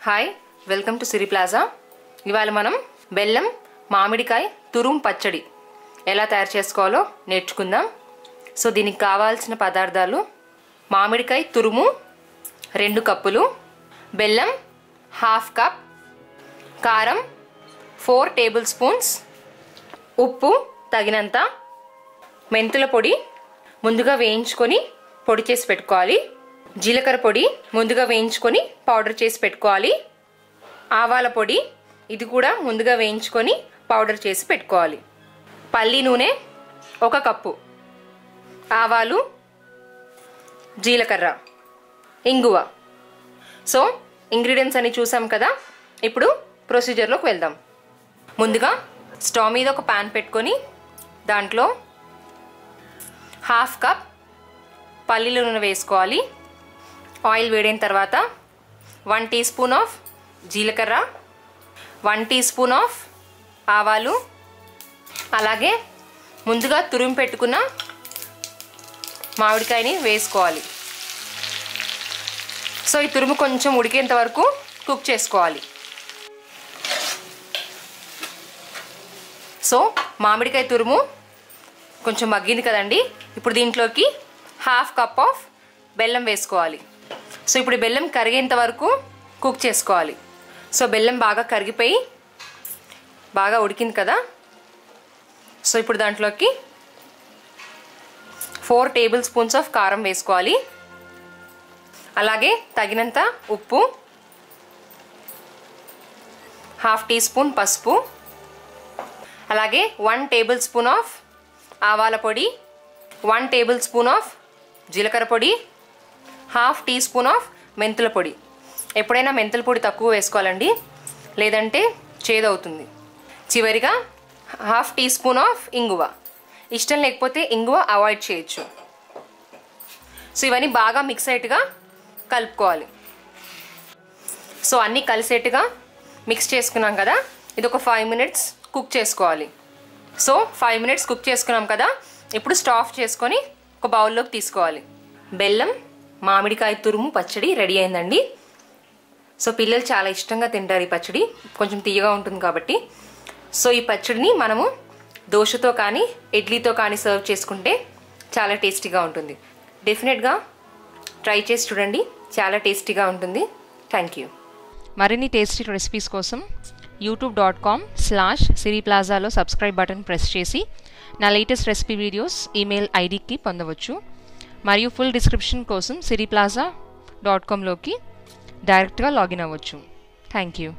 Hi welcome to Siri plaza. ఇవాళ మనం బెల్లం మామిడికాయ తురుము పచ్చడి ఎలా తయారు చేసుకోవాలో నేర్చుకుందాం. సో దీనికి కావాల్సిన పదార్థాలు: మామిడికాయ తురుము 2 కప్పులు, బెల్లం 1/2 కప్, కారం 4 టేబుల్ స్పూన్స్, ఉప్పు తగినంత, మెంతుల పొడి ముందుగా వేయించుకొని పొడి చేసి పెట్టుకోవాలి, జీలకర్ర పొడి ముందుగా వేయించుకొని పౌడర్ చేసి పెట్టుకోవాలి, ఆవాల పొడి ఇది కూడా ముందుగా వేయించుకొని పౌడర్ చేసి పెట్టుకోవాలి, పల్లి నూనె 1 కప్పు, ఆవాలు, జీలకర్ర, ఇంగువ. సో ఇంగ్రీడియంట్స్ అన్ని చూసాం కదా. ఇప్పుడు ప్రొసీజర్లోకి వెళ్దాం. ముందుగా స్టవ్ మీద ఒక ప్యాన్ పెట్టుకొని దాంట్లో 1/2 కప్ పల్లీల నూనె వేసుకోవాలి. ఆయిల్ వేడైన తర్వాత 1 టీ స్పూన్ ఆఫ్ జీలకర్ర, 1 టీ స్పూన్ ఆఫ్ ఆవాలు, అలాగే ముందుగా తురిమి పెట్టుకున్న మామిడికాయని వేసుకోవాలి. సో ఈ తురుము కొంచెం ఉడికేంత వరకు కుక్ చేసుకోవాలి. సో మామిడికాయ తురుము కొంచెం మగ్గింది కదండి. ఇప్పుడు దీంట్లోకి 1/2 కప్ ఆఫ్ బెల్లం వేసుకోవాలి. సో ఇప్పుడు బెల్లం కరిగేంత వరకు కుక్ చేసుకోవాలి. సో బెల్లం బాగా కరిగిపోయి బాగా ఉడికింది కదా. సో ఇప్పుడు దాంట్లోకి 4 టేబుల్ స్పూన్స్ ఆఫ్ కారం వేసుకోవాలి, అలాగే తగినంత ఉప్పు, 1/2 టీ స్పూన్ పసుపు, అలాగే 1 టేబుల్ స్పూన్ ఆఫ్ ఆవాల పొడి, 1 టేబుల్ స్పూన్ ఆఫ్ జీలకర్ర పొడి, 1/2 టీ స్పూన్ ఆఫ్ మెంతుల పొడి. ఎప్పుడైనా మెంతుల పొడి తక్కువ వేసుకోవాలండి, లేదంటే చేదవుతుంది. చివరిగా 1/2 టీ స్పూన్ ఆఫ్ ఇంగువ. ఇష్టం లేకపోతే ఇంగువ అవాయిడ్ చేయొచ్చు. సో ఇవన్నీ బాగా మిక్స్ అయ్యేట్టుగా కలుపుకోవాలి. సో అన్నీ కలిసేట్టుగా మిక్స్ చేసుకున్నాం కదా. ఇది ఒక 5 మినిట్స్ కుక్ చేసుకోవాలి. సో 5 మినిట్స్ కుక్ చేసుకున్నాం కదా. ఇప్పుడు స్టవ్ ఆఫ్ చేసుకొని ఒక బౌల్లోకి తీసుకోవాలి. బెల్లం మామిడికాయ తురుము పచ్చడి రెడీ అయిందండి. సో పిల్లలు చాలా ఇష్టంగా తింటారు ఈ పచ్చడి, కొంచెం తీయగా ఉంటుంది కాబట్టి. సో ఈ పచ్చడిని మనము దోశతో కానీ ఇడ్లీతో కానీ సర్వ్ చేసుకుంటే చాలా టేస్టీగా ఉంటుంది. డెఫినెట్గా ట్రై చేసి చూడండి, చాలా టేస్టీగా ఉంటుంది. Thank you. మరిన్ని టేస్టీ రెసిపీస్ కోసం youtube.com/siriplazaలో సబ్స్క్రైబ్ బటన్ ప్రెస్ చేసి నా లేటెస్ట్ రెసిపీ వీడియోస్ ఈమెయిల్ ఐడికి పొందవచ్చు. మరియు ఫుల్ డిస్క్రిప్షన్ కోసం siriplaza.comలోకి డైరెక్ట్గా లాగిన్ అవ్వచ్చు. Thank you.